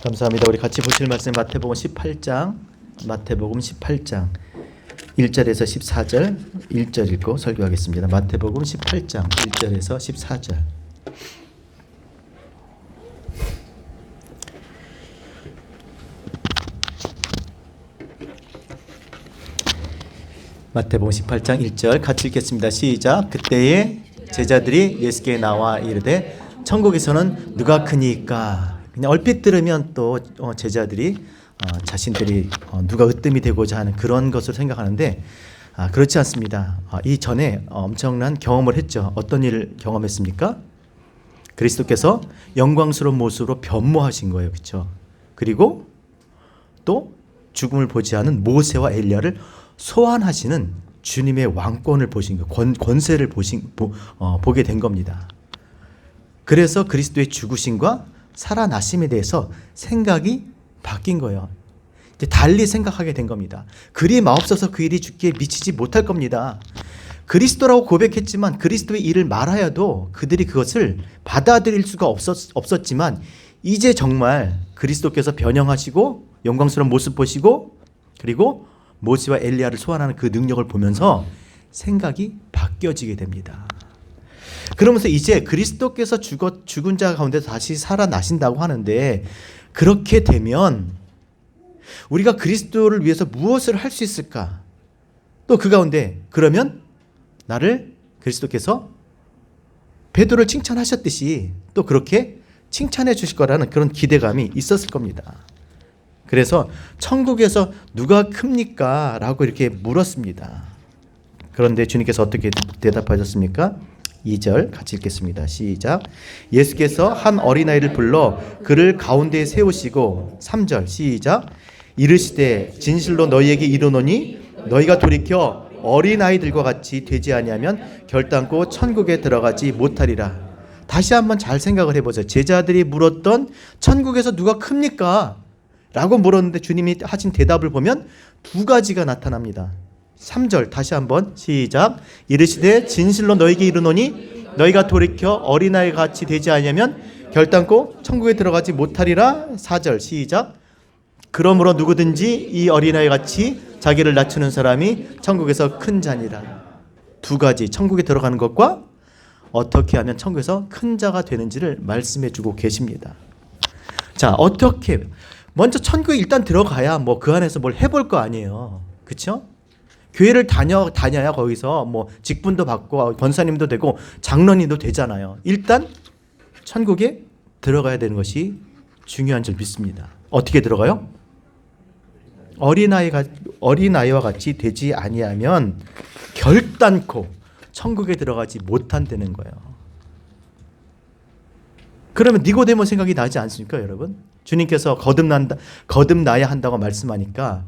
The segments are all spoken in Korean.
감사합니다. 우리 같이 보실 말씀 마태복음 18장 1절에서 14절 1절 읽고 설교하겠습니다. 마태복음 18장 1절에서 14절. 마태복음 18장 1절 같이 읽겠습니다. 시작. 그때에 제자들이 예수께 나와 이르되 천국에서는 누가 크니까. 그냥 얼핏 들으면 또 제자들이 자신들이 누가 으뜸이 되고자 하는 그런 것을 생각하는데 그렇지 않습니다. 이전에 엄청난 경험을 했죠. 어떤 일을 경험했습니까? 그리스도께서 영광스러운 모습으로 변모하신 거예요. 그렇죠? 그리고 또 죽음을 보지 않은 모세와 엘리야를 소환하시는 주님의 왕권을 보신 거, 권세를 보게 된 겁니다. 그래서 그리스도의 죽으심과 살아나심에 대해서 생각이 바뀐 거예요. 이제 달리 생각하게 된 겁니다. 그리 마옵소서 그 일이 주께 미치지 못할 겁니다. 그리스도라고 고백했지만 그리스도의 일을 말하여도 그들이 그것을 받아들일 수가 없었지만 이제 정말 그리스도께서 변형하시고 영광스러운 모습 보시고 그리고 모세와 엘리야를 소환하는 그 능력을 보면서 생각이 바뀌어지게 됩니다. 그러면서 이제 그리스도께서 죽은 자 가운데 다시 살아나신다고 하는데 그렇게 되면 우리가 그리스도를 위해서 무엇을 할 수 있을까? 또 그 가운데 그러면 나를 그리스도께서 베드로를 칭찬하셨듯이 또 그렇게 칭찬해 주실 거라는 그런 기대감이 있었을 겁니다. 그래서 천국에서 누가 큽니까? 라고 이렇게 물었습니다. 그런데 주님께서 어떻게 대답하셨습니까? 2절 같이 읽겠습니다. 시작. 예수께서 한 어린아이를 불러 그를 가운데에 세우시고 3절 시작. 이르시되 진실로 너희에게 이르노니 너희가 돌이켜 어린아이들과 같이 되지 아니하면 결단코 천국에 들어가지 못하리라. 다시 한번 잘 생각을 해보세요. 제자들이 물었던 천국에서 누가 큽니까? 라고 물었는데 주님이 하신 대답을 보면 두 가지가 나타납니다. 3절 다시 한번 시작. 이르시되 진실로 너희에게 이르노니 너희가 돌이켜 어린아이 같이 되지 아니하면 결단코 천국에 들어가지 못하리라. 4절 시작. 그러므로 누구든지 이 어린아이 같이 자기를 낮추는 사람이 천국에서 큰 자니라. 두 가지, 천국에 들어가는 것과 어떻게 하면 천국에서 큰 자가 되는지를 말씀해 주고 계십니다. 자, 어떻게 먼저 천국에 일단 들어가야 뭐 그 안에서 뭘 해볼 거 아니에요. 그렇죠? 교회를 다녀야 거기서 뭐 직분도 받고 권사님도 되고 장로님도 되잖아요. 일단 천국에 들어가야 되는 것이 중요한 줄 믿습니다. 어떻게 들어가요? 어린아이와 같이 되지 아니하면 결단코 천국에 들어가지 못한다는 거예요. 그러면 니고데모 생각이 나지 않습니까, 여러분? 주님께서 거듭나야 한다고 말씀하니까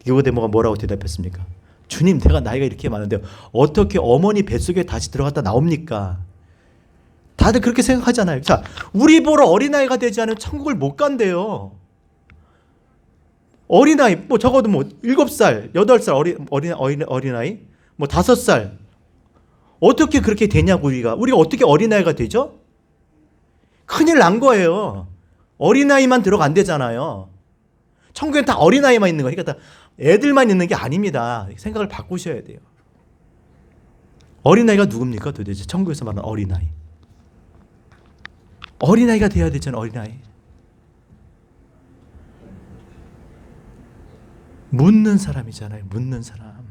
니고데모가 뭐라고 대답했습니까? 주님, 내가 나이가 이렇게 많은데 어떻게 어머니 뱃속에 다시 들어갔다 나옵니까? 다들 그렇게 생각하잖아요. 자, 우리 보러 어린아이가 되지 않으면 천국을 못 간대요. 어린아이, 뭐 적어도 뭐 7살, 8살 어린아이, 뭐 5살. 어떻게 그렇게 되냐고 우리가 어떻게 어린아이가 되죠? 큰일 난 거예요. 어린아이만 들어간대잖아요. 천국엔 다 어린아이만 있는 거니까 다 애들만 있는 게 아닙니다. 생각을 바꾸셔야 돼요. 어린아이가 누굽니까 도대체? 천국에서 말하는 어린아이. 어린아이가 돼야 되잖아요. 어린아이. 묻는 사람이잖아요. 묻는 사람.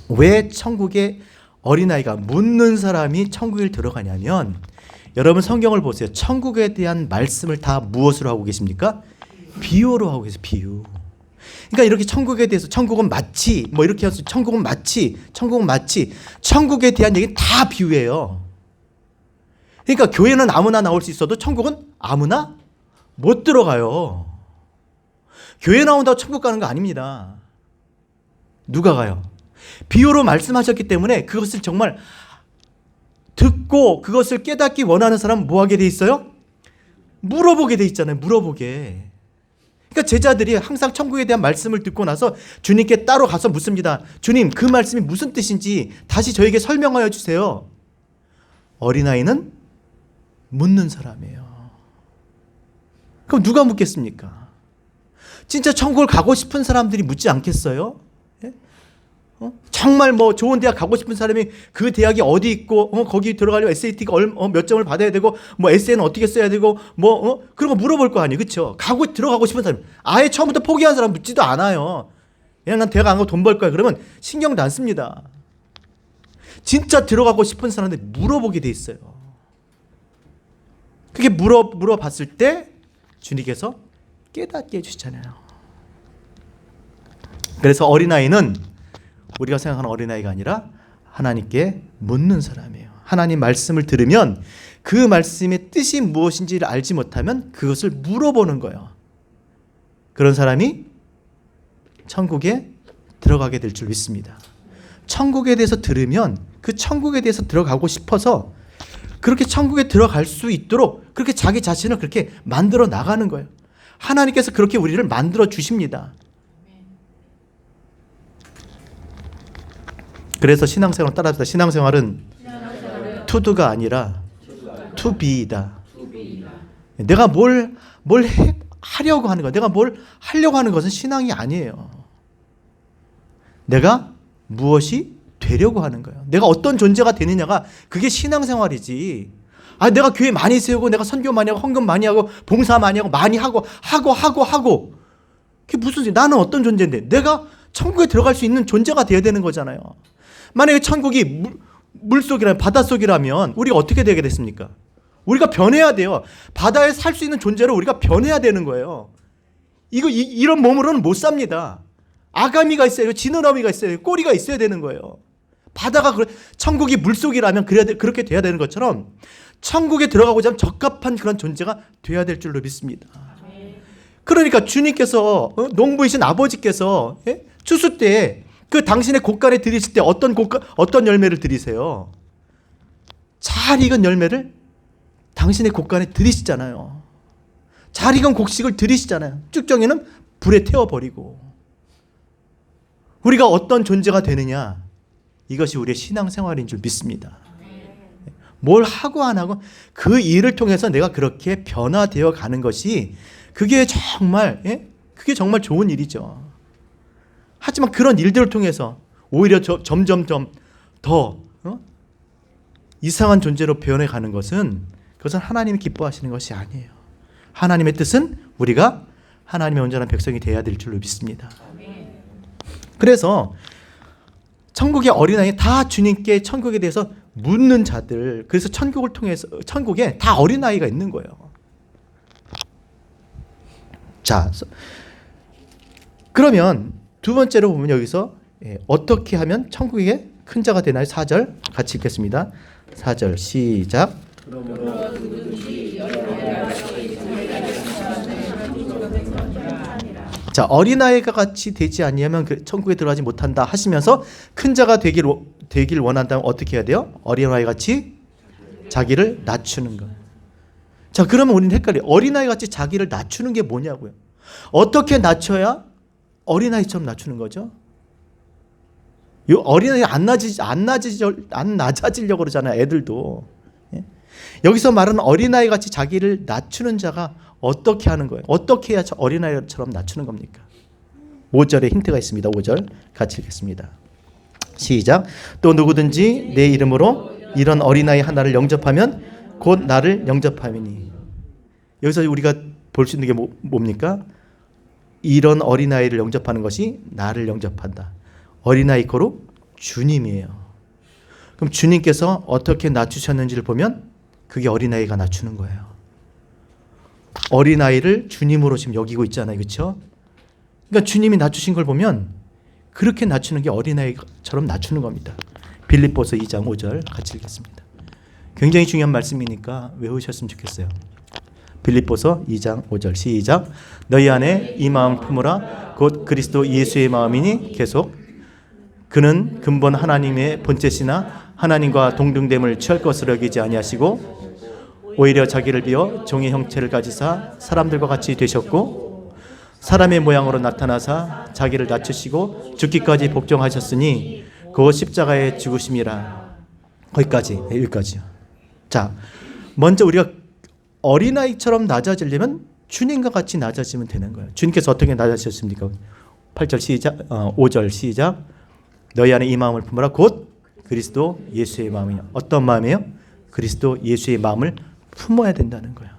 왜 천국에 어린아이가 묻는 사람이 천국에 들어가냐면 여러분 성경을 보세요. 천국에 대한 말씀을 다 무엇으로 하고 계십니까? 비유로 하고 계세요. 비유. 그러니까 이렇게 천국에 대해서 천국은 마치 뭐 이렇게 해서 천국은 마치 천국에 대한 얘기는 다 비유예요. 그러니까 교회는 아무나 나올 수 있어도 천국은 아무나 못 들어가요. 교회 나온다고 천국 가는 거 아닙니다. 누가 가요? 비유로 말씀하셨기 때문에 그것을 정말 듣고 그것을 깨닫기 원하는 사람은 뭐 하게 돼 있어요? 물어보게 돼 있잖아요. 물어보게. 그러니까 제자들이 항상 천국에 대한 말씀을 듣고 나서 주님께 따로 가서 묻습니다. 주님, 그 말씀이 무슨 뜻인지 다시 저에게 설명하여 주세요. 어린아이는 묻는 사람이에요. 그럼 누가 묻겠습니까? 진짜 천국을 가고 싶은 사람들이 묻지 않겠어요? 예? 정말 뭐 좋은 대학 가고 싶은 사람이 그 대학이 어디 있고 거기 들어가려면 SAT가 몇 점을 받아야 되고 뭐 에세이는 어떻게 써야 되고 뭐 그런 거 물어볼 거 아니에요. 그렇죠? 들어가고 싶은 사람, 아예 처음부터 포기한 사람 묻지도 않아요. 그냥 난 대학 안 가고 돈 벌 거야. 그러면 신경도 안 씁니다. 진짜 들어가고 싶은 사람들 물어보게 돼 있어요. 그게 물어봤을 때 주님께서 깨닫게 해주시잖아요. 그래서 어린아이는 우리가 생각하는 어린아이가 아니라 하나님께 묻는 사람이에요. 하나님 말씀을 들으면 그 말씀의 뜻이 무엇인지를 알지 못하면 그것을 물어보는 거예요. 그런 사람이 천국에 들어가게 될 줄 믿습니다. 천국에 대해서 들으면 그 천국에 대해서 들어가고 싶어서 그렇게 천국에 들어갈 수 있도록 그렇게 자기 자신을 그렇게 만들어 나가는 거예요. 하나님께서 그렇게 우리를 만들어 주십니다. 그래서 신앙생활 따라합시다. 신앙생활은 투두가 아니라 투비이다. 내가 뭘 하려고 하는 거, 내가 뭘 하려고 하는 것은 신앙이 아니에요. 내가 무엇이 되려고 하는 거예요. 내가 어떤 존재가 되느냐가 그게 신앙생활이지. 내가 교회 많이 세우고 내가 선교 많이 하고 헌금 많이 하고 봉사 많이 하고 많이 하고 그게 무슨 소리? 나는 어떤 존재인데 내가 천국에 들어갈 수 있는 존재가 되어야 되는 거잖아요. 만약에 천국이 물속이라면 바닷속이라면 우리가 어떻게 되게 됐습니까? 우리가 변해야 돼요. 바다에 살 수 있는 존재로 우리가 변해야 되는 거예요. 이런 몸으로는 못 삽니다. 아가미가 있어야, 지느러미가 있어야, 꼬리가 있어야 되는 거예요. 천국이 물속이라면 그렇게 돼야 되는 것처럼 천국에 들어가고자 하면 적합한 그런 존재가 돼야 될 줄로 믿습니다. 그러니까 주님께서 농부이신 아버지께서 추수 때 그 당신의 곡간에 들이실 때 어떤 열매를 들이세요? 잘 익은 열매를 당신의 곡간에 들이시잖아요. 잘 익은 곡식을 들이시잖아요. 쭉정이는 불에 태워버리고. 우리가 어떤 존재가 되느냐, 이것이 우리의 신앙생활인 줄 믿습니다. 뭘 하고 안 하고 그 일을 통해서 내가 그렇게 변화되어 가는 것이 그게 정말 좋은 일이죠. 하지만 그런 일들을 통해서 오히려 점점 더 이상한 존재로 변해가는 그것은 하나님이 기뻐하시는 것이 아니에요. 하나님의 뜻은 우리가 하나님의 온전한 백성이 되어야 될 줄로 믿습니다. 그래서 천국의 어린아이 다 주님께 천국에 대해서 묻는 자들, 그래서 천국을 통해서 천국에 다 어린아이가 있는 거예요. 자, 그러면 두 번째로 보면 여기서 어떻게 하면 천국에 큰 자가 되나요? 4절 같이 읽겠습니다. 4절 시작. 자, 어린아이가 같이 되지 아니하면 천국에 들어가지 못한다 하시면서 큰 자가 되길 원한다면 어떻게 해야 돼요? 어린아이 같이 자기를 낮추는 것. 자, 그러면 우리는 헷갈려요. 어린아이 같이 자기를 낮추는 게 뭐냐고요. 어떻게 낮춰야 어린아이처럼 낮추는 거죠? 어린아이 안 낮아지려고 그러잖아요. 애들도. 여기서 말하는 어린아이 같이 자기를 낮추는 자가 어떻게 하는 거예요? 어떻게 해야 어린아이처럼 낮추는 겁니까? 5절에 힌트가 있습니다. 5절 같이 읽겠습니다. 시작. 또 누구든지 내 이름으로 이런 어린아이 하나를 영접하면 곧 나를 영접함이니. 여기서 우리가 볼 수 있는 게 뭡니까? 이런 어린아이를 영접하는 것이 나를 영접한다. 어린아이 거로 주님이에요. 그럼 주님께서 어떻게 낮추셨는지를 보면 그게 어린아이가 낮추는 거예요. 어린아이를 주님으로 지금 여기고 있잖아요. 그렇죠? 그러니까 주님이 낮추신 걸 보면 그렇게 낮추는 게 어린아이처럼 낮추는 겁니다. 빌립보서 2장 5절 같이 읽겠습니다. 굉장히 중요한 말씀이니까 외우셨으면 좋겠어요. 빌립보서 2장 5절 시작. 너희 안에 이 마음 품으라. 곧 그리스도 예수의 마음이니 계속. 그는 근본 하나님의 본체시나 하나님과 동등됨을 취할 것으로 여기지 아니하시고 오히려 자기를 비워 종의 형체를 가지사 사람들과 같이 되셨고 사람의 모양으로 나타나사 자기를 낮추시고 죽기까지 복종하셨으니 그 십자가의 죽으심이라. 여기까지요. 자, 먼저 우리가 어린아이처럼 낮아지려면 주님과 같이 낮아지면 되는 거예요. 주님께서 어떻게 낮아지셨습니까? 8절 시작, 5절 시작. 너희 안에 이 마음을 품어라. 곧 그리스도 예수의 마음이요. 어떤 마음이에요? 그리스도 예수의 마음을 품어야 된다는 거예요.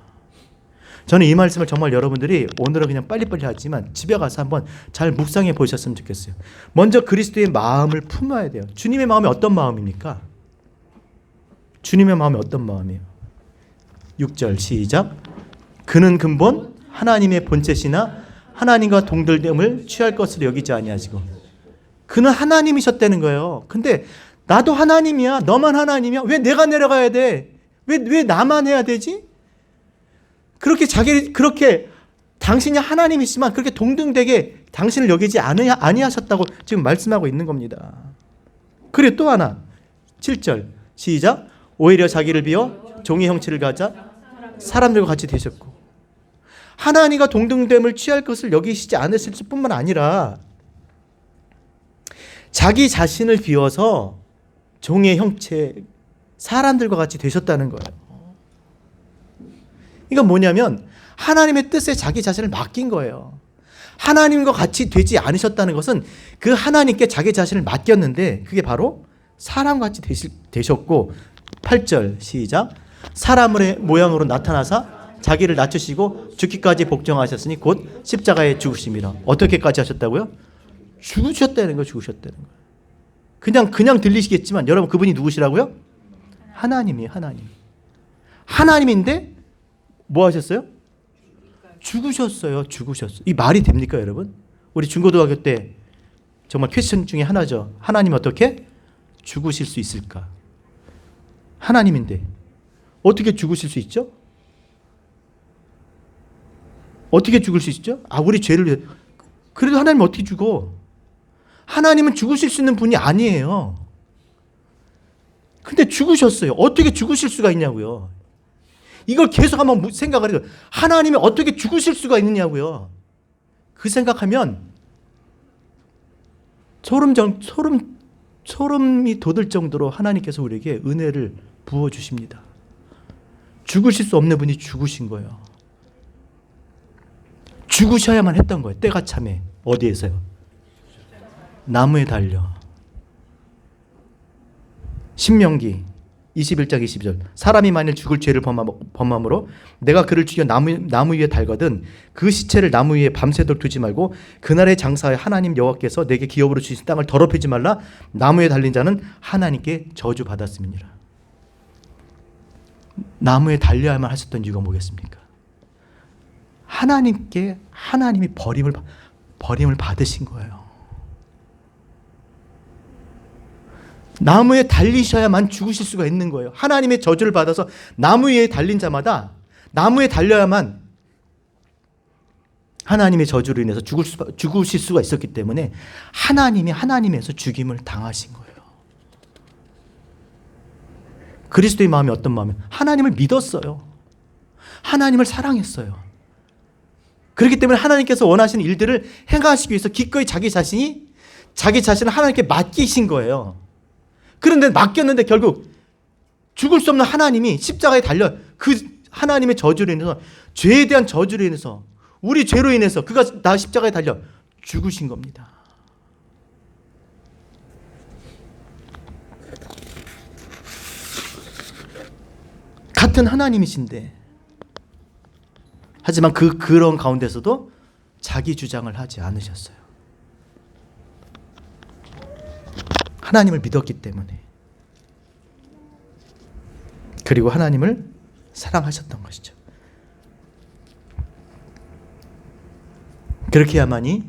저는 이 말씀을 정말 여러분들이 오늘은 그냥 빨리빨리 하지만 집에 가서 한번 잘 묵상해 보셨으면 좋겠어요. 먼저 그리스도의 마음을 품어야 돼요. 주님의 마음이 어떤 마음입니까? 주님의 마음이 어떤 마음이에요? 6절 시작. 그는 근본 하나님의 본체시나 하나님과 동들됨을 취할 것으로 여기지 아니하시고. 그는 하나님이셨다는 거예요. 근데 나도 하나님이야. 너만 하나님이야. 왜 내가 내려가야 돼? 왜 나만 해야 되지? 그렇게 당신이 하나님이시지만 그렇게 동등되게 당신을 여기지 아니하셨다고 지금 말씀하고 있는 겁니다. 그리고 또 하나 7절 시작. 오히려 자기를 비워 종의 형체를 가져 사람들과 같이 되셨고. 하나님과 동등됨을 취할 것을 여기시지 않으실 뿐만 아니라 자기 자신을 비워서 종의 형체 사람들과 같이 되셨다는 거예요. 이건 뭐냐면 하나님의 뜻에 자기 자신을 맡긴 거예요. 하나님과 같이 되지 않으셨다는 것은 그 하나님께 자기 자신을 맡겼는데 그게 바로 사람과 같이 되셨고. 8절 시작. 사람의 모양으로 나타나사 자기를 낮추시고 죽기까지 복종하셨으니 곧 십자가에 죽으심이라. 어떻게까지 하셨다고요? 죽으셨다는 거예요. 죽으셨다는 거예요. 그냥 들리시겠지만 여러분 그분이 누구시라고요? 하나님이에요. 하나님인데 뭐 하셨어요? 죽으셨어요. 이 말이 됩니까 여러분? 우리 중고등학교 때 정말 퀘스천 중에 하나죠. 하나님 어떻게 죽으실 수 있을까? 하나님인데 어떻게 죽으실 수 있죠? 어떻게 죽을 수 있죠? 우리 죄를 위해. 그래도 하나님은 어떻게 죽어? 하나님은 죽으실 수 있는 분이 아니에요. 근데 죽으셨어요. 어떻게 죽으실 수가 있냐고요. 이걸 계속 한번 생각을 해요. 하나님이 어떻게 죽으실 수가 있느냐고요. 그 생각하면 소름이 돋을 정도로 하나님께서 우리에게 은혜를 부어주십니다. 죽으실 수 없는 분이 죽으신 거예요. 죽으셔야만 했던 거예요. 때가 참에. 어디에서요? 나무에 달려. 신명기 21장 22절. 사람이 만일 죽을 죄를 범함으로 내가 그를 죽여 나무 위에 달거든 그 시체를 나무 위에 밤새도록 두지 말고 그날의 장사에 하나님 여호와께서 내게 기업으로 주신 땅을 더럽히지 말라. 나무에 달린 자는 하나님께 저주받았음이니라. 나무에 달려야만 하셨던 이유가 뭐겠습니까? 하나님이 버림을 받으신 거예요. 나무에 달리셔야만 죽으실 수가 있는 거예요. 하나님의 저주를 받아서 나무 위에 달린 자마다 나무에 달려야만 하나님의 저주로 인해서 죽으실 수가 있었기 때문에 하나님에서 죽임을 당하신 거예요. 그리스도의 마음이 어떤 마음이에요? 하나님을 믿었어요. 하나님을 사랑했어요. 그렇기 때문에 하나님께서 원하시는 일들을 행하시기 위해서 기꺼이 자기 자신을 하나님께 맡기신 거예요. 그런데 맡겼는데 결국 죽을 수 없는 하나님이 십자가에 달려 그 하나님의 저주로 인해서 죄에 대한 저주로 인해서 우리 죄로 인해서 그가 나 십자가에 달려 죽으신 겁니다. 같은 하나님이신데 하지만 그런 가운데서도 자기 주장을 하지 않으셨어요. 하나님을 믿었기 때문에. 그리고 하나님을 사랑하셨던 것이죠. 그렇게 해야만이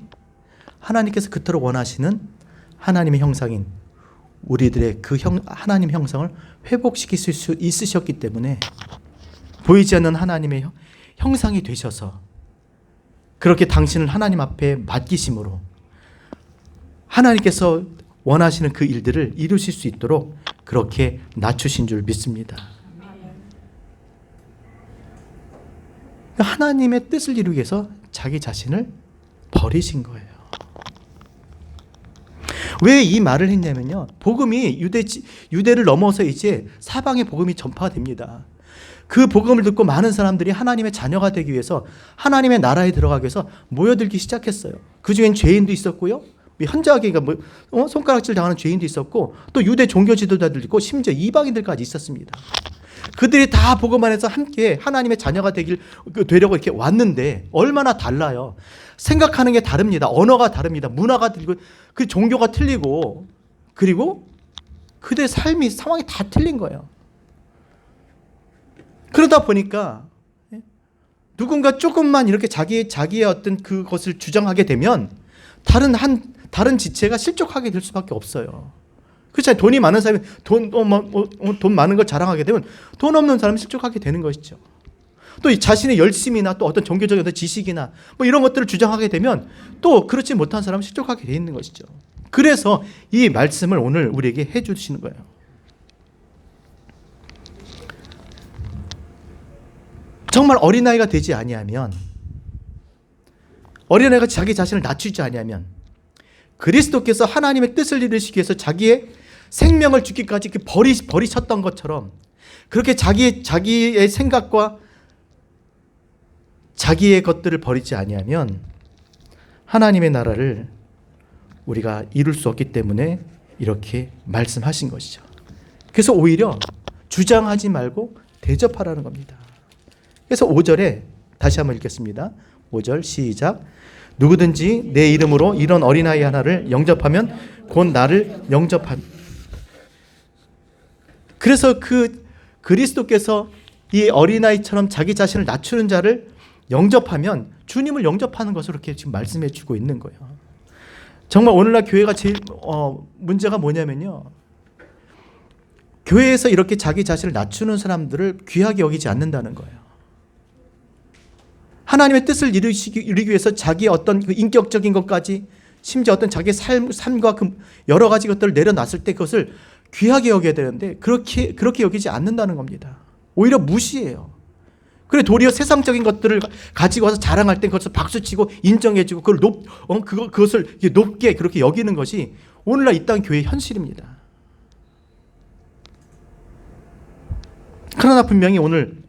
하나님께서 그토록 원하시는 하나님의 형상인 우리들의 하나님 형상을 회복시킬 수 있으셨기 때문에 보이지 않는 하나님의 형상이 되셔서 그렇게 당신을 하나님 앞에 맡기심으로 하나님께서 원하시는 그 일들을 이루실 수 있도록 그렇게 낮추신 줄 믿습니다. 하나님의 뜻을 이루기 위해서 자기 자신을 버리신 거예요. 왜 이 말을 했냐면요. 복음이 유대를 넘어서 이제 사방에 복음이 전파됩니다. 그 복음을 듣고 많은 사람들이 하나님의 자녀가 되기 위해서 하나님의 나라에 들어가기 위해서 모여들기 시작했어요. 그 중엔 죄인도 있었고요. 현저하게 손가락질 당하는 죄인도 있었고 또 유대 종교 지도자들도 있고 심지어 이방인들까지 있었습니다. 그들이 다 복음 안에서 함께 하나님의 자녀가 되려고 이렇게 왔는데 얼마나 달라요. 생각하는 게 다릅니다. 언어가 다릅니다. 문화가 틀리고 그 종교가 틀리고 그리고 그들의 상황이 다 틀린 거예요. 그러다 보니까 누군가 조금만 이렇게 자기의 어떤 그것을 주장하게 되면 다른 지체가 실족하게 될 수밖에 없어요. 그렇잖아요. 돈이 많은 사람이 돈 많은 걸 자랑하게 되면 돈 없는 사람이 실족하게 되는 것이죠. 또 자신의 열심이나 또 어떤 종교적인 어떤 지식이나 뭐 이런 것들을 주장하게 되면 또 그렇지 못한 사람은 실족하게 되어 있는 것이죠. 그래서 이 말씀을 오늘 우리에게 해 주시는 거예요. 정말 어린아이가 되지 아니하면, 어린아이가 자기 자신을 낮추지 아니하면 그리스도께서 하나님의 뜻을 이루시기 위해서 자기의 생명을 주기까지 버리셨던 것처럼 그렇게 자기의 생각과 자기의 것들을 버리지 아니하면 하나님의 나라를 우리가 이룰 수 없기 때문에 이렇게 말씀하신 것이죠. 그래서 오히려 주장하지 말고 대접하라는 겁니다. 그래서 5절에 다시 한번 읽겠습니다. 5절 시작. 누구든지 내 이름으로 이런 어린아이 하나를 영접하면 곧 나를 영접함. 그래서 그리스도께서 이 어린아이처럼 자기 자신을 낮추는 자를 영접하면 주님을 영접하는 것으로 이렇게 지금 말씀해 주고 있는 거예요. 정말 오늘날 교회가 제일 문제가 뭐냐면요. 교회에서 이렇게 자기 자신을 낮추는 사람들을 귀하게 여기지 않는다는 거예요. 하나님의 뜻을 이루기 위해서 자기의 어떤 그 인격적인 것까지 심지어 어떤 자기의 삶과 그 여러 가지 것들을 내려놨을 때 그것을 귀하게 여겨야 되는데 그렇게 여기지 않는다는 겁니다. 오히려 무시해요. 그래 도리어 세상적인 것들을 가지고 와서 자랑할 때 그것을 박수치고 인정해주고 그것을 높게 그렇게 여기는 것이 오늘날 이 땅 교회의 현실입니다. 그러나 분명히 오늘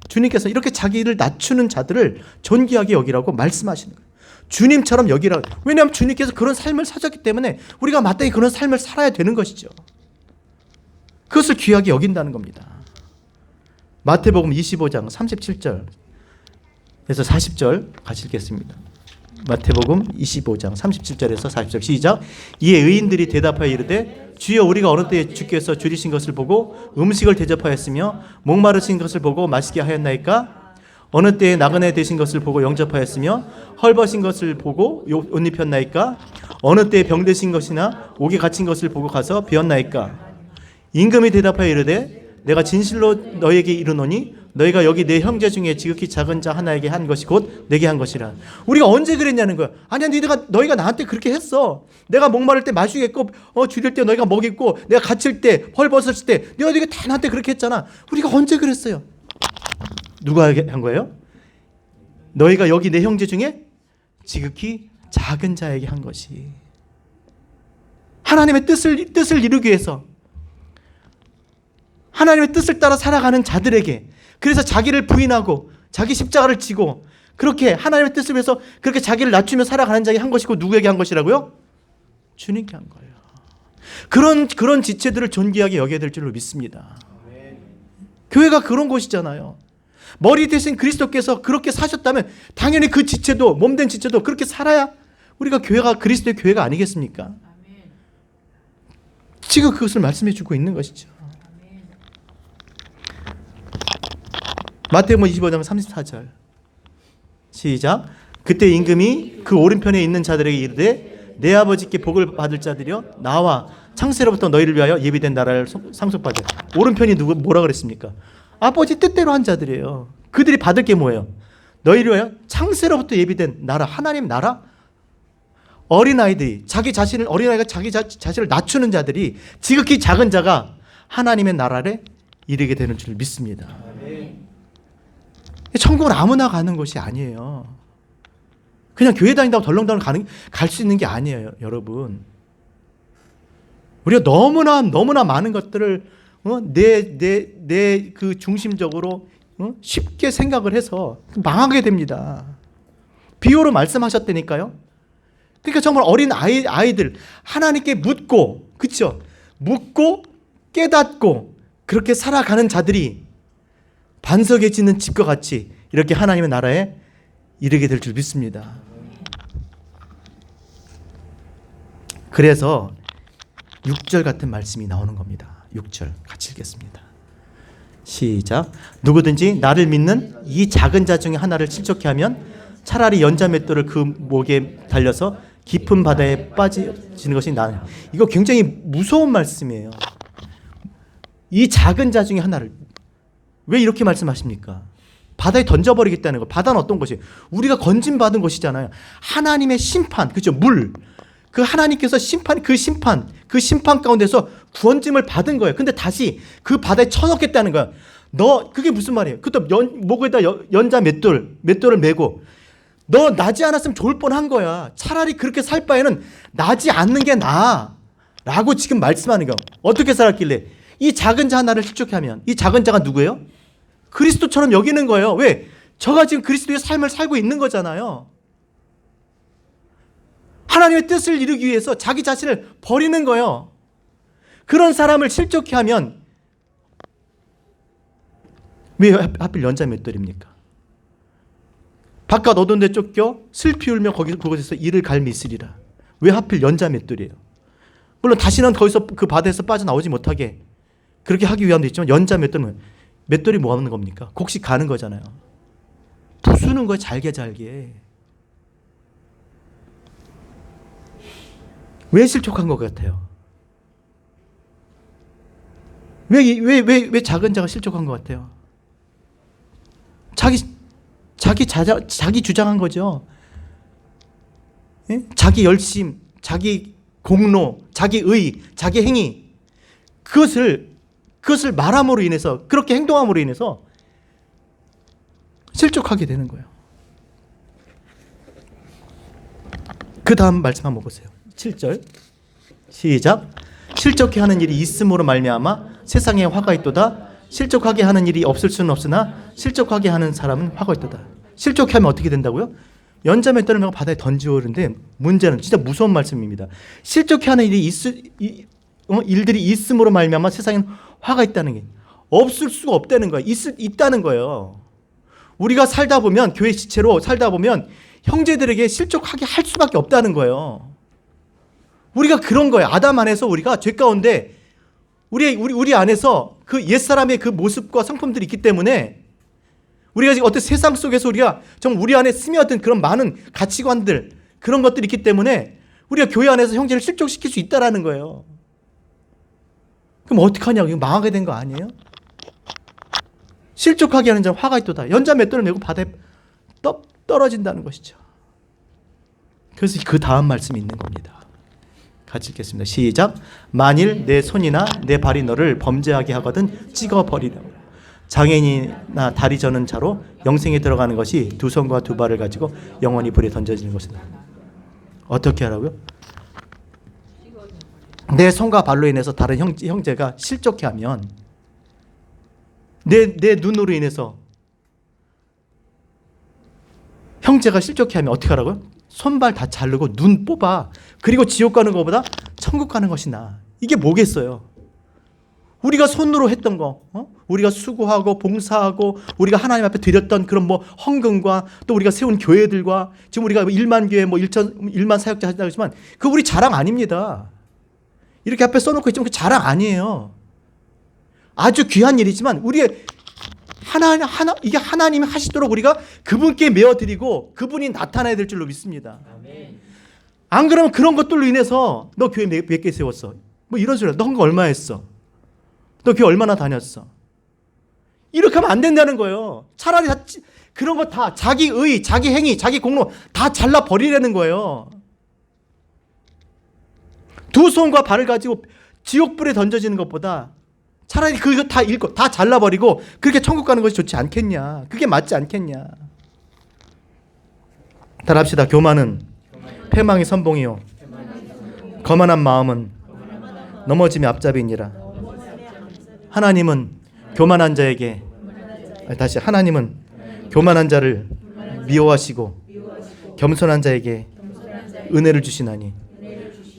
주님께서 이렇게 자기를 낮추는 자들을 존귀하게 여기라고 말씀하시는 거예요. 주님처럼 여기라고. 왜냐하면 주님께서 그런 삶을 사셨기 때문에 우리가 마땅히 그런 삶을 살아야 되는 것이죠. 그것을 귀하게 여긴다는 겁니다. 마태복음 25장 37절에서 40절 같이 읽겠습니다. 마태복음 25장 37절에서 40절 시작. 이에 의인들이 대답하여 이르되 주여 우리가 어느 때에 주께서 줄이신 것을 보고 음식을 대접하였으며 목마르신 것을 보고 마시게 하였나이까? 어느 때에 나그네 되신 것을 보고 영접하였으며 헐벗은 것을 보고 옷 입혔나이까? 어느 때에 병드신 것이나 옥에 갇힌 것을 보고 가서 배웠나이까? 임금이 대답하여 이르되 내가 진실로 너에게 이르노니 너희가 여기 내 형제 중에 지극히 작은 자 하나에게 한 것이 곧 내게 한 것이라. 우리가 언제 그랬냐는 거야. 아니야 너희가 나한테 그렇게 했어. 내가 목마를 때 마시겠고 줄일 때 너희가 먹였고 내가 갇힐 때 헐벗었을 때 너희가 다 나한테 그렇게 했잖아. 우리가 언제 그랬어요? 누가 한 거예요? 너희가 여기 내 형제 중에 지극히 작은 자에게 한 것이. 하나님의 뜻을 이루기 위해서 하나님의 뜻을 따라 살아가는 자들에게, 그래서 자기를 부인하고 자기 십자가를 지고 그렇게 하나님의 뜻을 위해서 그렇게 자기를 낮추며 살아가는 자에게 한 것이고 누구에게 한 것이라고요? 주님께 한 거예요. 그런 지체들을 존귀하게 여겨야 될 줄로 믿습니다. 교회가 그런 곳이잖아요. 머리 대신 그리스도께서 그렇게 사셨다면 당연히 그 지체도, 몸된 지체도 그렇게 살아야 우리가 교회가 그리스도의 교회가 아니겠습니까? 지금 그것을 말씀해 주고 있는 것이죠. 마태복음 25장 34절 시작. 그때 임금이 그 오른편에 있는 자들에게 이르되 내 아버지께 복을 받을 자들이여 나와 창세로부터 너희를 위하여 예비된 나라를 상속받으라. 오른편이 뭐라 그랬습니까? 아버지 뜻대로 한 자들이에요. 그들이 받을 게 뭐예요? 너희를 위하여 창세로부터 예비된 나라, 하나님 나라. 어린아이들이 어린아이가 자기 자신을 낮추는 자들이, 지극히 작은 자가 하나님의 나라에 이르게 되는 줄 믿습니다. 천국은 아무나 가는 곳이 아니에요. 그냥 교회 다닌다고 덜렁덜렁 갈 수 있는 게 아니에요, 여러분. 우리가 너무나 많은 것들을 내 그 중심적으로 쉽게 생각을 해서 망하게 됩니다. 비유로 말씀하셨다니까요. 그러니까 정말 어린 아이들 하나님께 묻고, 그렇죠? 묻고 깨닫고 그렇게 살아가는 자들이 반석에 짓는 집과 같이 이렇게 하나님의 나라에 이르게 될 줄 믿습니다. 그래서 6절 같은 말씀이 나오는 겁니다. 6절 같이 읽겠습니다. 시작. 누구든지 나를 믿는 이 작은 자 중에 하나를 실족해 하면 차라리 연자 맷돌을 그 목에 달려서 깊은 바다에 빠지는 것이 나으니. 이거 굉장히 무서운 말씀이에요. 이 작은 자 중에 하나를 왜 이렇게 말씀하십니까? 바다에 던져버리겠다는 거. 바다는 어떤 것이에요? 우리가 건진받은 것이잖아요. 하나님의 심판, 그죠? 물. 그 하나님께서 그 심판 가운데서 구원짐을 받은 거예요. 근데 다시 그 바다에 쳐넣겠다는 거야. 그게 무슨 말이에요? 그것도 목에다 연자 맷돌을 메고 너 나지 않았으면 좋을 뻔한 거야. 차라리 그렇게 살 바에는 나지 않는 게 나아. 라고 지금 말씀하는 거야. 어떻게 살았길래? 이 작은 자 하나를 실족해 하면 이 작은 자가 누구예요? 그리스도처럼 여기는 거예요. 왜? 저가 지금 그리스도의 삶을 살고 있는 거잖아요. 하나님의 뜻을 이루기 위해서 자기 자신을 버리는 거예요. 그런 사람을 실족해 하면 왜 하필 연자 맷돌입니까? 바깥 어두운 데 쫓겨 슬피 울며 그곳에서 이를 갈미 있으리라. 왜 하필 연자 맷돌이에요? 물론 다시는 거기서 그 바다에서 빠져나오지 못하게 그렇게 하기 위함도 있지만 연자 맷돌이 뭐 하는 겁니까? 곡식 가는 거잖아요. 부수는 거예요. 잘게. 왜 실족한 것 같아요? 왜 작은 자가 실족한 것 같아요? 자기 주장한 거죠. 예? 자기 열심, 자기 공로, 자기 의, 자기 행위 그것을 말함으로 인해서 그렇게 행동함으로 인해서 실족하게 되는 거예요. 그 다음 말씀 한번 보세요. 7절 시작. 실족해 하는 일이 있음으로 말미암아 세상에 화가 있도다. 실족하게 하는 일이 없을 수는 없으나 실족하게 하는 사람은 화가 있도다. 실족해 하면 어떻게 된다고요? 연자 맷돌을 메고 바다에 던지오는데 문제는 진짜 무서운 말씀입니다. 실족해 하는 일들이 있음으로 말미암아 세상에는 화가 있다는 게 없을 수가 없다는 거예요. 있다는 거예요. 우리가 살다 보면 교회 지체로 살다 보면 형제들에게 실족하게 할 수밖에 없다는 거예요. 우리가 그런 거예요. 아담 안에서 우리가 죄 가운데 우리 안에서 그 옛사람의 그 모습과 성품들이 있기 때문에 우리가 지금 어떤 세상 속에서 우리가 정말 우리 안에 스며든 그런 많은 가치관들 그런 것들이 있기 때문에 우리가 교회 안에서 형제를 실족시킬 수 있다라는 거예요. 그럼 어떡하냐고. 이거 망하게 된 거 아니에요? 실족하게 하는 자는 화가 있도다. 연자 맷돌을 메고 바다에 떨어진다는 것이죠. 그래서 그 다음 말씀이 있는 겁니다. 같이 읽겠습니다. 시작. 만일 내 손이나 내 발이 너를 범죄하게 하거든 찍어버리라. 장애인이나 다리 저는 자로 영생에 들어가는 것이 두 손과 두 발을 가지고 영원히 불에 던져지는 것이다. 어떻게 하라고요? 내 손과 발로 인해서 다른 형제가 실족해 하면 내 눈으로 인해서 형제가 실족해 하면 어떻게 하라고요? 손발 다 자르고 눈 뽑아. 그리고 지옥 가는 것보다 천국 가는 것이 나아. 이게 뭐겠어요? 우리가 손으로 했던 거, 우리가 수고하고 봉사하고 우리가 하나님 앞에 드렸던 그런 뭐 헌금과 또 우리가 세운 교회들과 지금 우리가 1만 교회 뭐 1만 사역자 하다고 했지만 그거 우리 자랑 아닙니다. 이렇게 앞에 써놓고 있지만 그 자랑 아니에요. 아주 귀한 일이지만 우리의 이게 하나님이 하시도록 우리가 그분께 메어드리고 그분이 나타나야 될 줄로 믿습니다. 안 그러면 그런 것들로 인해서 너 교회 몇 개 세웠어? 뭐 이런 소리야. 너 헌금 얼마 했어? 너 교회 얼마나 다녔어? 이렇게 하면 안 된다는 거예요. 차라리 그런 거 다 자기 의, 자기 행위, 자기 공로 다 잘라버리라는 거예요. 두 손과 발을 가지고 지옥불에 던져지는 것보다 차라리 그거 다 읽고 다 잘라버리고 그렇게 천국 가는 것이 좋지 않겠냐. 그게 맞지 않겠냐. 따라합시다. 교만은 패망의 선봉이요 거만한 마음은 넘어짐의 앞잡이니라. 하나님은 교만한 자에게 다시 하나님은 교만한 자를 미워하시고 겸손한 자에게 은혜를 주시나니.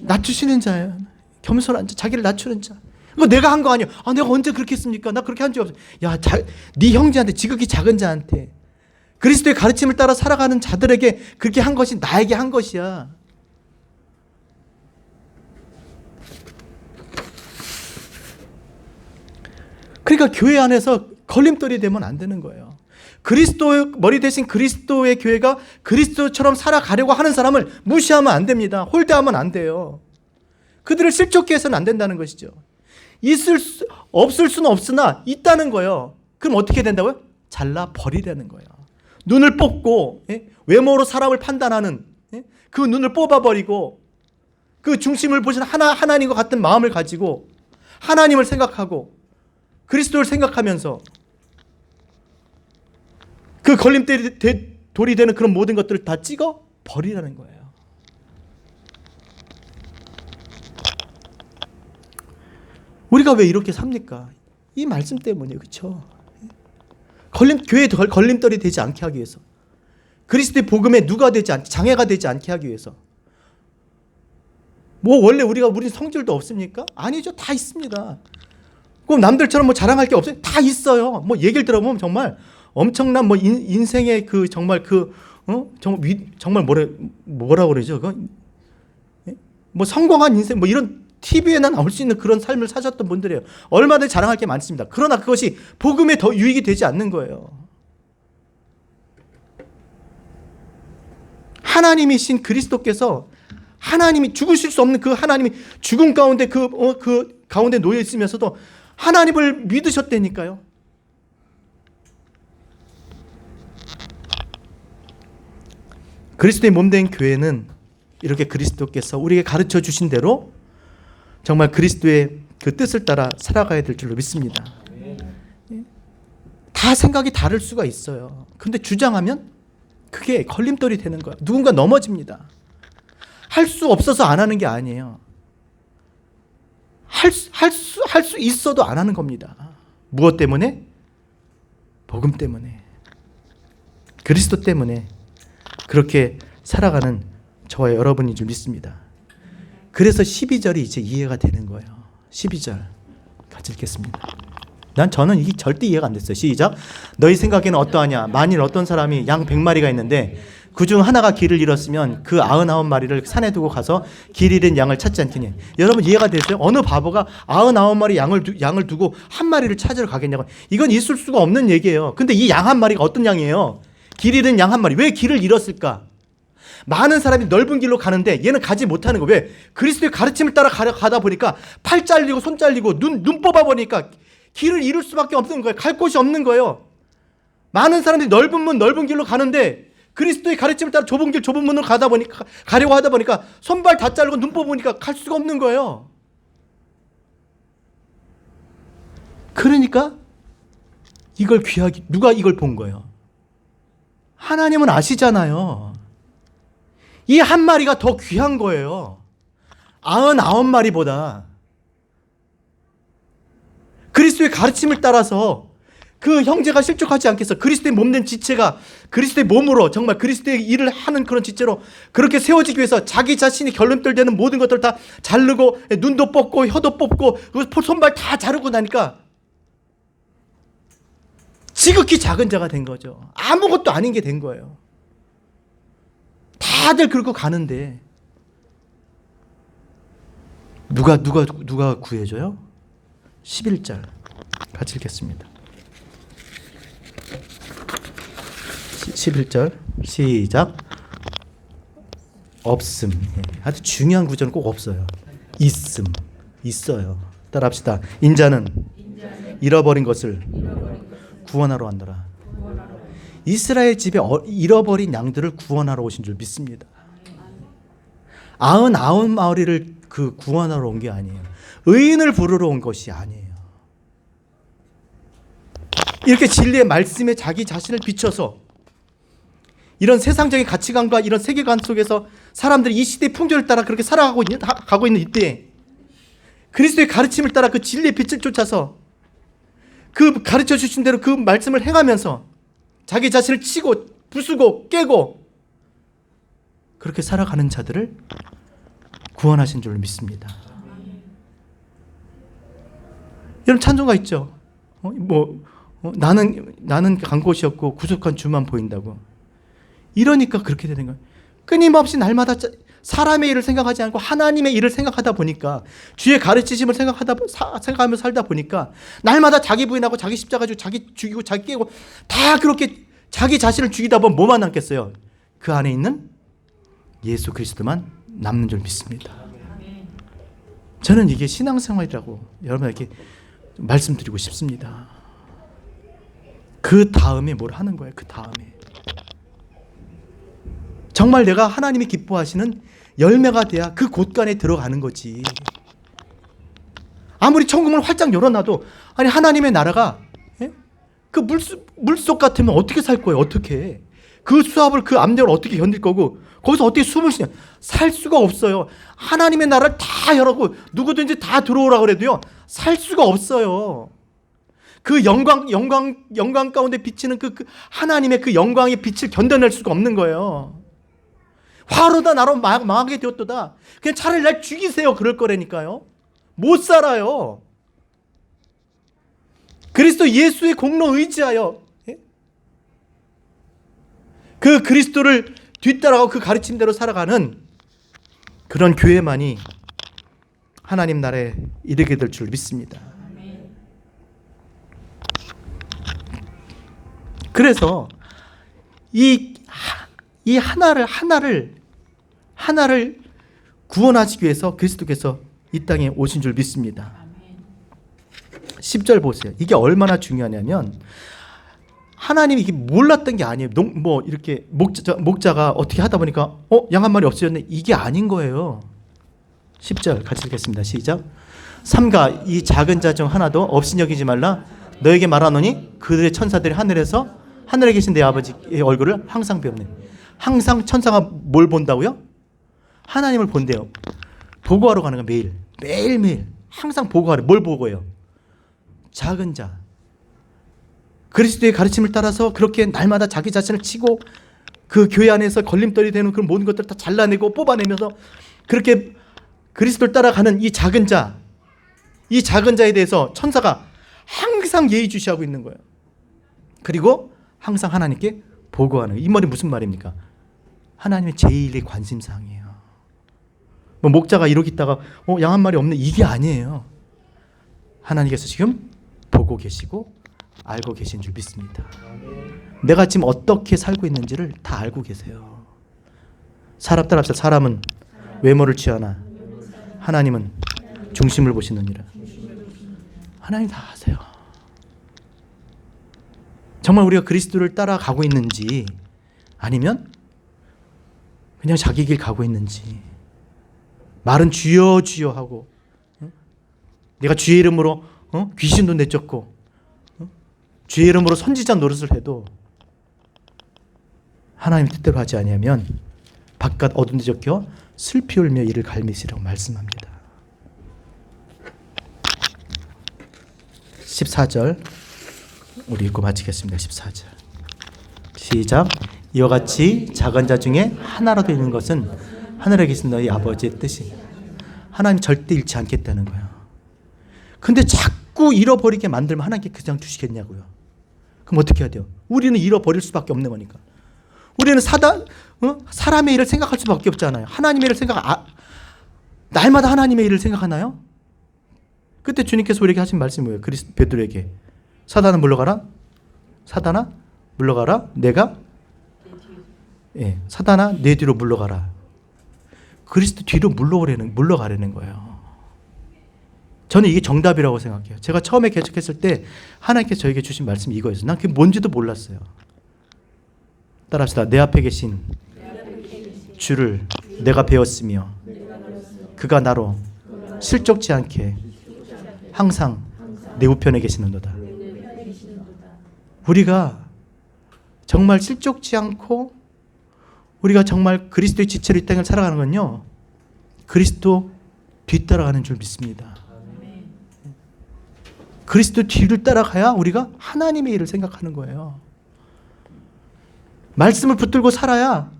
낮추시는 자예요. 겸손한 자, 자기를 낮추는 자. 이거 내가 한 거 아니야. 내가 언제 그렇게 했습니까? 나 그렇게 한 적 없어. 야, 네 형제한테, 지극히 작은 자한테, 그리스도의 가르침을 따라 살아가는 자들에게 그렇게 한 것이 나에게 한 것이야. 그러니까 교회 안에서 걸림돌이 되면 안 되는 거예요. 그리스도의 머리 대신 그리스도의 교회가 그리스도처럼 살아가려고 하는 사람을 무시하면 안 됩니다. 홀대하면 안 돼요. 그들을 실족케 해서는 안 된다는 것이죠. 없을 수는 없으나 있다는 거예요. 그럼 어떻게 된다고요? 잘라 버리라는 거예요. 눈을 뽑고, 외모로 사람을 판단하는, 그 눈을 뽑아버리고, 그 중심을 보시는 하나님과 같은 마음을 가지고 하나님을 생각하고 그리스도를 생각하면서 그 걸림돌이 되는 그런 모든 것들을 다 찍어 버리라는 거예요. 우리가 왜 이렇게 삽니까? 이 말씀 때문이에요. 그렇죠? 교회에 걸림돌이 되지 않게 하기 위해서, 그리스도의 복음에 장애가 되지 않게 하기 위해서. 원래 우리 성질도 없습니까? 아니죠. 다 있습니다. 그럼 남들처럼 자랑할 게 없어요? 다 있어요. 얘기를 들어보면 정말 엄청난 인생의 정말 정말 뭐라 그러죠? 성공한 인생 이런 TV에나 나올 수 있는 그런 삶을 사셨던 분들이에요. 얼마든지 자랑할 게 많습니다. 그러나 그것이 복음에 더 유익이 되지 않는 거예요. 하나님이신 그리스도께서, 하나님이 죽으실 수 없는 그 하나님이 죽음 가운데 그 가운데 놓여 있으면서도 하나님을 믿으셨다니까요. 그리스도의 몸된 교회는 이렇게 그리스도께서 우리에게 가르쳐 주신 대로 정말 그리스도의 그 뜻을 따라 살아가야 될 줄로 믿습니다. 다 생각이 다를 수가 있어요. 근데 주장하면 그게 걸림돌이 되는 거예요. 누군가 넘어집니다. 할 수 없어서 안 하는 게 아니에요. 할 수 있어도 안 하는 겁니다. 무엇 때문에? 복음 때문에, 그리스도 때문에 그렇게 살아가는 저와 여러분인 줄 믿습니다. 그래서 12절이 이제 이해가 되는 거예요. 12절 같이 읽겠습니다. 저는 이게 절대 이해가 안 됐어요. 시작. 너희 생각에는 어떠하냐? 만일 어떤 사람이 양 100마리가 있는데 그중 하나가 길을 잃었으면 그 99마리를 산에 두고 가서 길 잃은 양을 찾지 않겠니? 여러분 이해가 되세요? 어느 바보가 99마리 양을 두고 한 마리를 찾으러 가겠냐고. 이건 있을 수가 없는 얘기예요. 근데 이 양 한 마리가 어떤 양이에요? 길 잃은 양 한 마리. 왜 길을 잃었을까? 많은 사람이 넓은 길로 가는데 얘는 가지 못하는 거예요. 왜? 그리스도의 가르침을 따라 가다 보니까 팔 잘리고 손 잘리고 눈 뽑아보니까 길을 잃을 수밖에 없는 거예요. 갈 곳이 없는 거예요. 많은 사람들이 넓은 길로 가는데 그리스도의 가르침을 따라 좁은 문으로 가려고 하다 보니까 손발 다 자르고 눈 뽑으니까 갈 수가 없는 거예요. 그러니까 누가 이걸 본 거예요? 하나님은 아시잖아요. 이 한 마리가 더 귀한 거예요. 99마리보다. 그리스도의 가르침을 따라서 그 형제가 실족하지 않겠어. 그리스도의 몸된 지체가 그리스도의 몸으로 정말 그리스도의 일을 하는 그런 지체로 그렇게 세워지기 위해서 자기 자신이 결론돌 되는 모든 것들 다 자르고 눈도 뽑고 혀도 뽑고 손발 다 자르고 나니까 지극히 작은 자가 된 거죠. 아무것도 아닌 게 된 거예요. 다들 그러고 가는데 누가 구해줘요? 11절 같이 읽겠습니다. 11절 시작. 없음. 아주 중요한 구절은 꼭 없어요. 있어요. 따라합시다. 인자는 잃어버린 것을 구원하러 왔노라. 이스라엘 집에 잃어버린 양들을 구원하러 오신 줄 믿습니다. 99마리를 구원하러 온 게 아니에요. 의인을 부르러 온 것이 아니에요. 이렇게 진리의 말씀에 자기 자신을 비춰서 이런 세상적인 가치관과 이런 세계관 속에서 사람들이 이 시대의 풍조를 따라 그렇게 살아가고 있는 이때 그리스도의 가르침을 따라 그 진리의 빛을 쫓아서 그 가르쳐 주신 대로 그 말씀을 행하면서 자기 자신을 치고 부수고 깨고 그렇게 살아가는 자들을 구원하신 줄 믿습니다. 여러분 찬송가 있죠. 나는 간 곳이었고 구속한 주만 보인다고. 이러니까 그렇게 되는 거예요. 끊임없이 날마다 사람의 일을 생각하지 않고 하나님의 일을 생각하다 보니까, 주의 가르치심을 생각하며 살다 보니까 날마다 자기 부인하고 자기 십자가 지고 자기 죽이고 자기 깨고 다 그렇게 자기 자신을 죽이다 보면 뭐만 남겠어요? 그 안에 있는 예수 그리스도만 남는 줄 믿습니다. 저는 이게 신앙생활이라고 여러분에게 말씀드리고 싶습니다. 그 다음에 뭘 하는 거예요? 그 다음에 정말 내가 하나님이 기뻐하시는 열매가 돼야 그 곳간에 들어가는 거지. 아무리 천국문을 활짝 열어놔도, 아니 하나님의 나라가 그 물속 같으면 어떻게 살 거예요? 어떻게? 그 수압을, 그 압력을 어떻게 견딜 거고, 거기서 어떻게 숨을 쉬냐? 살 수가 없어요. 하나님의 나라를 다 열고 누구든지 다 들어오라 그래도요, 살 수가 없어요. 그 영광 가운데 비치는 그 하나님의 그 영광의 빛을 견뎌낼 수가 없는 거예요. 화로다 나로 망하게 되었도다. 그냥 차라리 날 죽이세요. 그럴 거라니까요. 못 살아요. 그리스도 예수의 공로 의지하여 그 그리스도를 뒤따라가고 그 가르침대로 살아가는 그런 교회만이 하나님 나라에 이르게 될 줄 믿습니다. 그래서 이 하나를 구원하시기 위해서 그리스도께서 이 땅에 오신 줄 믿습니다. 10절 보세요. 이게 얼마나 중요하냐면, 하나님이 이게 몰랐던 게 아니에요. 이렇게 목자가 어떻게 하다 보니까 양 한 마리 없어졌네, 이게 아닌 거예요. 10절 같이 읽겠습니다. 시작. 삼가 이 작은 자 중 하나도 없인 여기지 말라. 너에게 말하노니 그들의 천사들이 하늘에 계신 내 아버지의 얼굴을 항상 배우네. 항상 천사가 뭘 본다고요? 하나님을 본대요. 보고하러 가는 거예요. 매일매일 항상 보고하래. 뭘 보고해요? 작은 자, 그리스도의 가르침을 따라서 그렇게 날마다 자기 자신을 치고 그 교회 안에서 걸림돌이 되는 그런 모든 것들을 다 잘라내고 뽑아내면서 그렇게 그리스도를 따라가는 이 작은 자에 대해서 천사가 항상 예의주시하고 있는 거예요. 그리고 항상 하나님께 보고하는 거예요. 이 말이 무슨 말입니까? 하나님의 제일의 관심사항이에요. 목자가 이러고 있다가 양 한 마리 없네, 이게 아니에요. 하나님께서 지금 보고 계시고 알고 계신 줄 믿습니다. 내가 지금 어떻게 살고 있는지를 다 알고 계세요. 사람은 외모를 취하나 하나님은 중심을 보시느니라. 하나님 다 아세요. 정말 우리가 그리스도를 따라가고 있는지, 아니면 그냥 자기 길 가고 있는지. 말은 주여 주여 하고, 내가 주의 이름으로 귀신도 내쫓고, 주의 이름으로 선지자 노릇을 해도 하나님 뜻대로 하지 아니하면 바깥 어둠 데 적혀 슬피 울며 이를 갈미시라고 말씀합니다. 14절 우리 읽고 마치겠습니다. 14절 시작. 이와 같이 작은 자 중에 하나라도 있는 것은 하늘에 계신 너희 아버지의 뜻이. 하나님 절대 잃지 않겠다는 거예요. 근데 자꾸 잃어버리게 만들면 하나님께 그냥 두시겠냐고요. 그럼 어떻게 해야 돼요? 우리는 잃어버릴 수밖에 없는 거니까. 우리는 사람의 일을 생각할 수밖에 없잖아요. 하나님의 일을 날마다 하나님의 일을 생각하나요? 그때 주님께서 우리에게 하신 말씀이 뭐예요? 베드로에게 사단아 물러가라. 사단아 물러가라. 사단아 내 뒤로 물러가라. 그리스도 뒤로 물러가려는 거예요. 저는 이게 정답이라고 생각해요. 제가 처음에 개척했을 때 하나님께서 저에게 주신 말씀이 이거였어요. 난 그게 뭔지도 몰랐어요. 따라합시다. 내 앞에 계신 주를 내가 배웠으며 그가 나로 실족지 않게 항상 내 우편에 계시는도다. 우리가 정말 실족지 않고 우리가 정말 그리스도의 지체로 이 땅을 살아가는 건요, 그리스도 뒤따라가는 줄 믿습니다. 그리스도 뒤를 따라가야 우리가 하나님의 일을 생각하는 거예요. 말씀을 붙들고 살아야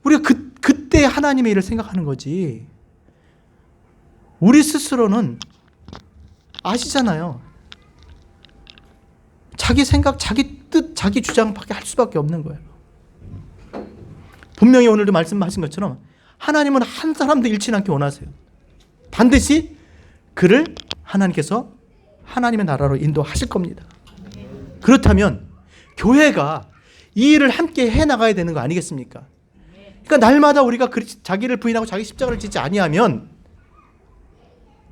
우리가 그때 하나님의 일을 생각하는 거지. 우리 스스로는 아시잖아요. 자기 생각, 자기 뜻, 자기 주장밖에 할 수밖에 없는 거예요. 분명히 오늘도 말씀하신 것처럼 하나님은 한 사람도 잃지 않게 원하세요. 반드시 그를 하나님께서 하나님의 나라로 인도하실 겁니다. 그렇다면 교회가 이 일을 함께 해나가야 되는 거 아니겠습니까? 그러니까 날마다 우리가 자기를 부인하고 자기 십자가를 지지 아니하면,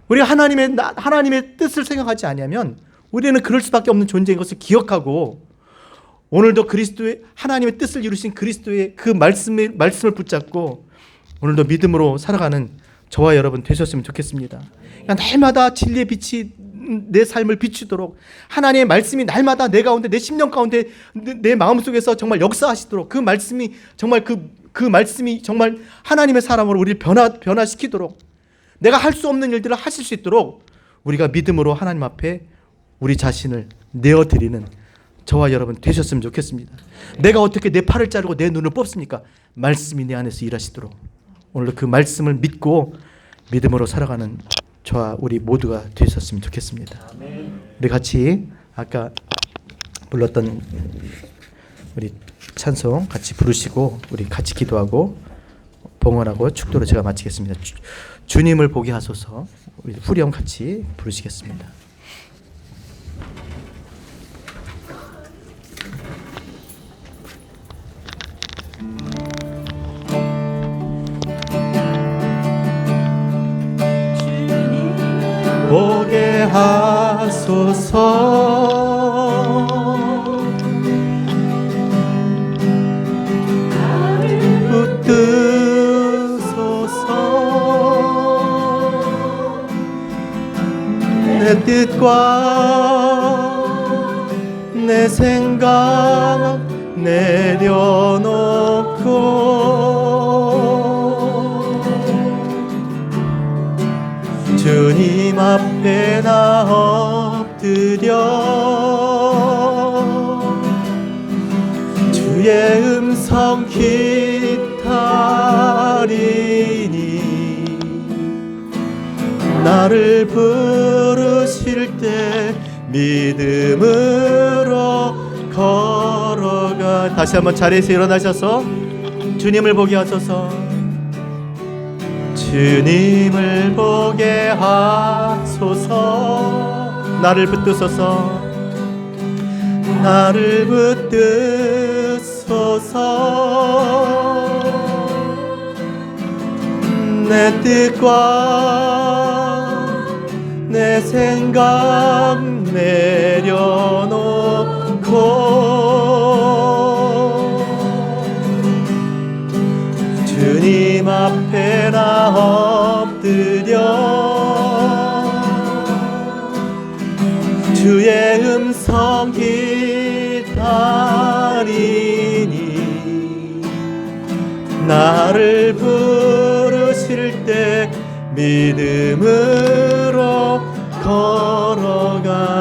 우리가 하나님의 뜻을 생각하지 아니하면 우리는 그럴 수밖에 없는 존재인 것을 기억하고, 오늘도 그리스도의 하나님의 뜻을 이루신 그리스도의 그 말씀을 붙잡고 오늘도 믿음으로 살아가는 저와 여러분 되셨으면 좋겠습니다. 그러니까 날마다 진리의 빛이 내 삶을 비추도록, 하나님의 말씀이 날마다 내 가운데, 내 심령 가운데, 내 마음속에서 정말 역사하시도록, 그 말씀이 정말 그 말씀이 정말 하나님의 사람으로 우리를 변화시키도록, 내가 할 수 없는 일들을 하실 수 있도록 우리가 믿음으로 하나님 앞에 우리 자신을 내어드리는 저와 여러분 되셨으면 좋겠습니다. 내가 어떻게 내 팔을 자르고 내 눈을 뽑습니까? 말씀이 내 안에서 일하시도록 오늘도 그 말씀을 믿고 믿음으로 살아가는 저와 우리 모두가 되셨으면 좋겠습니다. 우리 같이 아까 불렀던 우리 찬송 같이 부르시고 우리 같이 기도하고 봉헌하고 축도로 제가 마치겠습니다. 주님을 보게 하소서. 우리 후렴 같이 부르시겠습니다. 보게 하소서. 붙드소서. 내 뜻과 내 생각 내려놓고 주님 앞에 나 엎드려 주의 음성 기다리니 나를 부르실 때 믿음으로 걸어가. 다시 한번 자리에서 일어나셔서 주님을 보게 하소서. 주님을 보게 하소서. 나를 붙드소서. 나를 붙드소서. 내 뜻과 내 생각 내려놓고 주님 앞에 나 엎드려 주의 음성 기다리니 나를 부르실 때 믿음으로 걸어가.